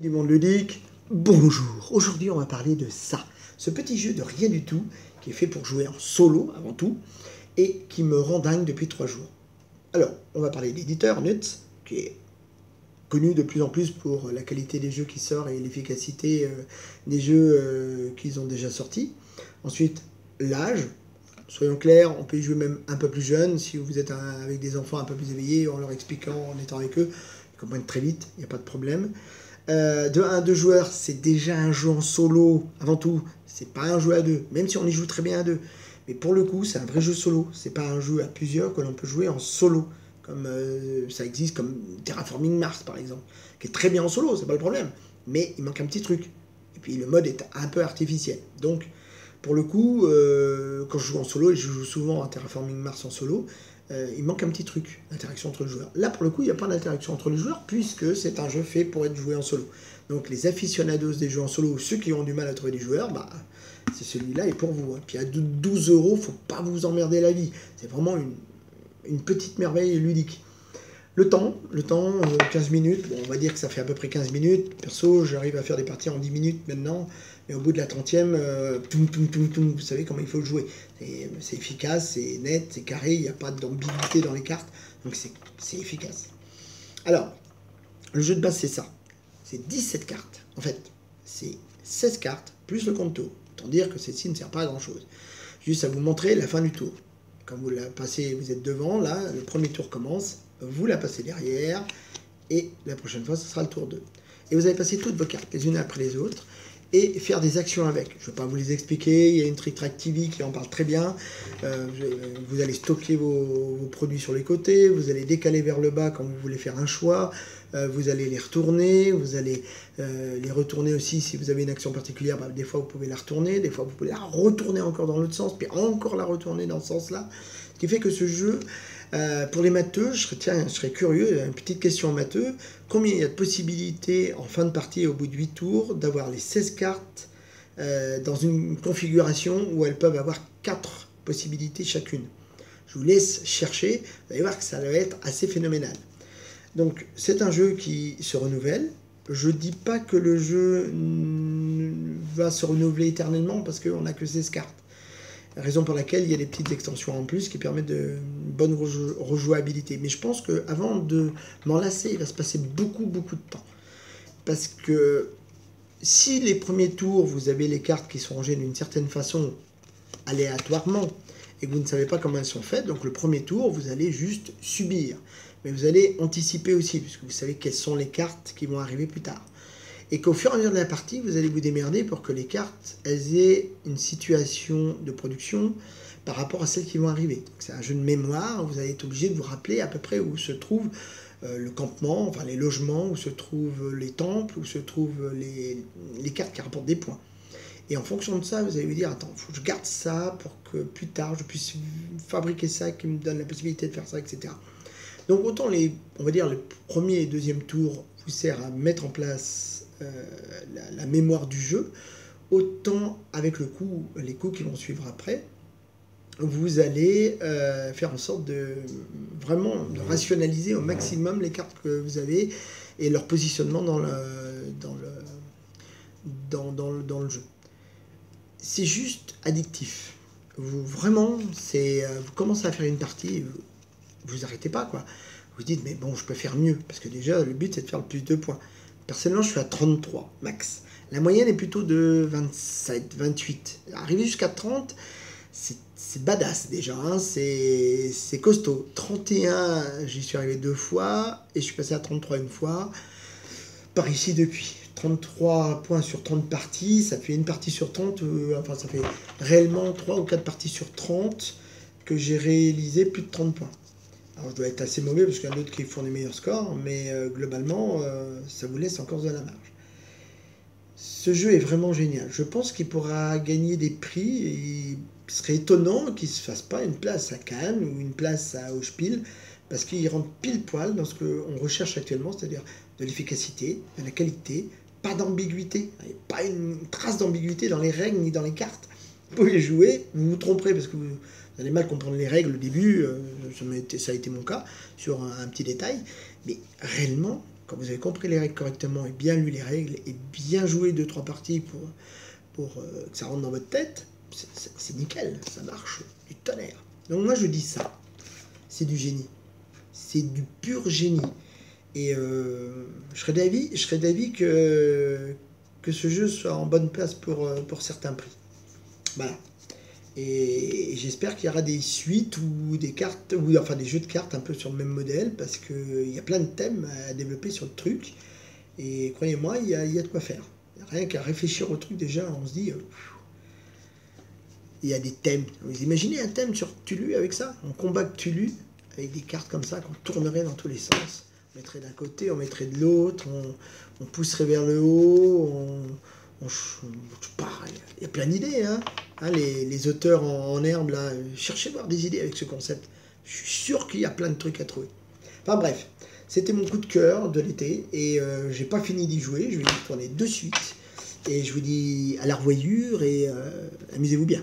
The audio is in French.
Du monde ludique, bonjour. Aujourd'hui on va parler de ça, ce petit jeu de rien du tout qui est fait pour jouer en solo avant tout et qui me rend dingue depuis 3 jours. Alors on va parler de l'éditeur Nuts qui est connu de plus en plus pour la qualité des jeux qui sortent et l'efficacité des jeux qu'ils ont déjà sortis. Ensuite l'âge, soyons clairs, on peut y jouer même un peu plus jeune si vous êtes avec des enfants un peu plus éveillés en leur expliquant, en étant avec eux, ils comprennent très vite, il n'y a pas de problème. De 1 à 2 joueurs, c'est déjà un jeu en solo, avant tout, c'est pas un jeu à deux, même si on y joue très bien à deux. Mais pour le coup, c'est un vrai jeu solo, c'est pas un jeu à plusieurs que l'on peut jouer en solo, comme ça existe comme Terraforming Mars par exemple, qui est très bien en solo, c'est pas le problème, mais il manque un petit truc. Et puis le mode est un peu artificiel. Donc, pour le coup, quand je joue en solo, et je joue souvent à Terraforming Mars en solo, il manque un petit truc, l'interaction entre les joueurs. Là, pour le coup, il n'y a pas d'interaction entre les joueurs, puisque c'est un jeu fait pour être joué en solo. Donc les aficionados des jeux en solo, ceux qui ont du mal à trouver des joueurs, bah, c'est celui-là et pour vous. Puis à 12 €, faut pas vous emmerder la vie. C'est vraiment une petite merveille ludique. Le temps, 15 minutes, bon, on va dire que ça fait à peu près 15 minutes. Perso, j'arrive à faire des parties en 10 minutes maintenant, mais au bout de la 30e, vous savez comment il faut le jouer. C'est efficace, c'est net, c'est carré, il n'y a pas d'ambiguïté dans les cartes, donc c'est efficace. Alors, le jeu de base, c'est ça. C'est 17 cartes. En fait, c'est 16 cartes, plus le compte tour. Autant dire que celle-ci ne sert pas à grand-chose. Juste à vous montrer la fin du tour. Quand vous la passez, vous êtes devant, là, le premier tour commence, vous la passez derrière, et la prochaine fois, ce sera le tour 2. Et vous allez passer toutes vos cartes, les unes après les autres, et faire des actions avec. Je ne vais pas vous les expliquer, il y a une Trick Track TV qui en parle très bien. Vous allez stocker vos produits sur les côtés, vous allez décaler vers le bas quand vous voulez faire un choix, vous allez les retourner, vous allez les retourner aussi si vous avez une action particulière, bah, des fois vous pouvez la retourner, des fois vous pouvez la retourner encore dans l'autre sens, puis encore la retourner dans ce sens-là. Ce qui fait que ce jeu, pour les matheux, je serais curieux, une petite question matheux, combien il y a de possibilités en fin de partie au bout de 8 tours d'avoir les 16 cartes dans une configuration où elles peuvent avoir 4 possibilités chacune. Je vous laisse chercher, vous allez voir que ça va être assez phénoménal. Donc c'est un jeu qui se renouvelle. Je ne dis pas que le jeu va se renouveler éternellement parce qu'on n'a que 16 cartes. Raison pour laquelle il y a des petites extensions en plus qui permettent de bonne rejouabilité. Mais je pense qu'avant de m'en lasser, il va se passer beaucoup de temps. Parce que si les premiers tours, vous avez les cartes qui sont rangées d'une certaine façon, aléatoirement, et que vous ne savez pas comment elles sont faites, donc le premier tour, vous allez juste subir. Mais vous allez anticiper aussi, puisque vous savez quelles sont les cartes qui vont arriver plus tard. Et qu'au fur et à mesure de la partie, vous allez vous démerder pour que les cartes, elles aient une situation de production par rapport à celles qui vont arriver. C'est un jeu de mémoire, vous allez être obligé de vous rappeler à peu près où se trouve le campement, enfin les logements, où se trouvent les temples, où se trouvent les cartes qui rapportent des points. Et en fonction de ça, vous allez vous dire, attends, il faut que je garde ça pour que plus tard, je puisse fabriquer ça qui me donne la possibilité de faire ça, etc. Donc autant on va dire le premier et deuxième tour vous sert à mettre en place la mémoire du jeu, autant avec les coups qui vont suivre après, vous allez faire en sorte de vraiment de rationaliser au maximum les cartes que vous avez et leur positionnement dans le jeu. C'est juste addictif. Vous commencez à faire une partie, vous arrêtez pas, quoi. Vous dites, mais bon, je peux faire mieux, parce que déjà, le but, c'est de faire le plus de points. Personnellement, je suis à 33, max. La moyenne est plutôt de 27, 28. Arriver jusqu'à 30, c'est badass, déjà, hein, c'est costaud. 31, j'y suis arrivé 2 fois, et je suis passé à 33 une fois, par ici depuis. 33 points sur 30 parties, ça fait une partie sur 30, enfin ça fait réellement 3 ou 4 parties sur 30 que j'ai réalisé plus de 30 points. Alors je dois être assez mauvais parce qu'il y en a d'autres qui font des meilleurs scores, mais globalement ça vous laisse encore de la marge. Ce jeu est vraiment génial. Je pense qu'il pourra gagner des prix et il serait étonnant qu'il ne se fasse pas une place à Cannes ou une place à Hochspiel parce qu'il rentre pile poil dans ce qu'on recherche actuellement, c'est-à-dire de l'efficacité, de la qualité, pas d'ambiguïté. Il n'y a pas une trace d'ambiguïté dans les règles ni dans les cartes. Vous pouvez jouer, vous vous tromperez parce que vous allez mal comprendre les règles au début, ça a été mon cas, sur un petit détail. Mais réellement, quand vous avez compris les règles correctement et bien lu les règles et bien joué 2-3 parties pour que ça rentre dans votre tête, c'est nickel, ça marche du tonnerre. Donc moi je dis ça, c'est du génie, c'est du pur génie. Et je serais d'avis que ce jeu soit en bonne place pour certains prix. Voilà. Et j'espère qu'il y aura des suites ou des cartes, ou enfin des jeux de cartes un peu sur le même modèle, parce qu'il y a plein de thèmes à développer sur le truc. Et croyez-moi, il y a de quoi faire. Rien qu'à réfléchir au truc, déjà, on se dit... il y a des thèmes. Vous imaginez un thème sur Cthulhu avec ça? On combat Cthulhu avec des cartes comme ça qu'on tournerait dans tous les sens. On mettrait d'un côté, on mettrait de l'autre, on pousserait vers le haut, il y a plein d'idées, hein. Les auteurs en herbe, là, cherchez à voir des idées avec ce concept. Je suis sûr qu'il y a plein de trucs à trouver. Enfin bref, c'était mon coup de cœur de l'été, et j'ai pas fini d'y jouer, je vais y retourner de suite. Et je vous dis à la revoyure, et amusez-vous bien.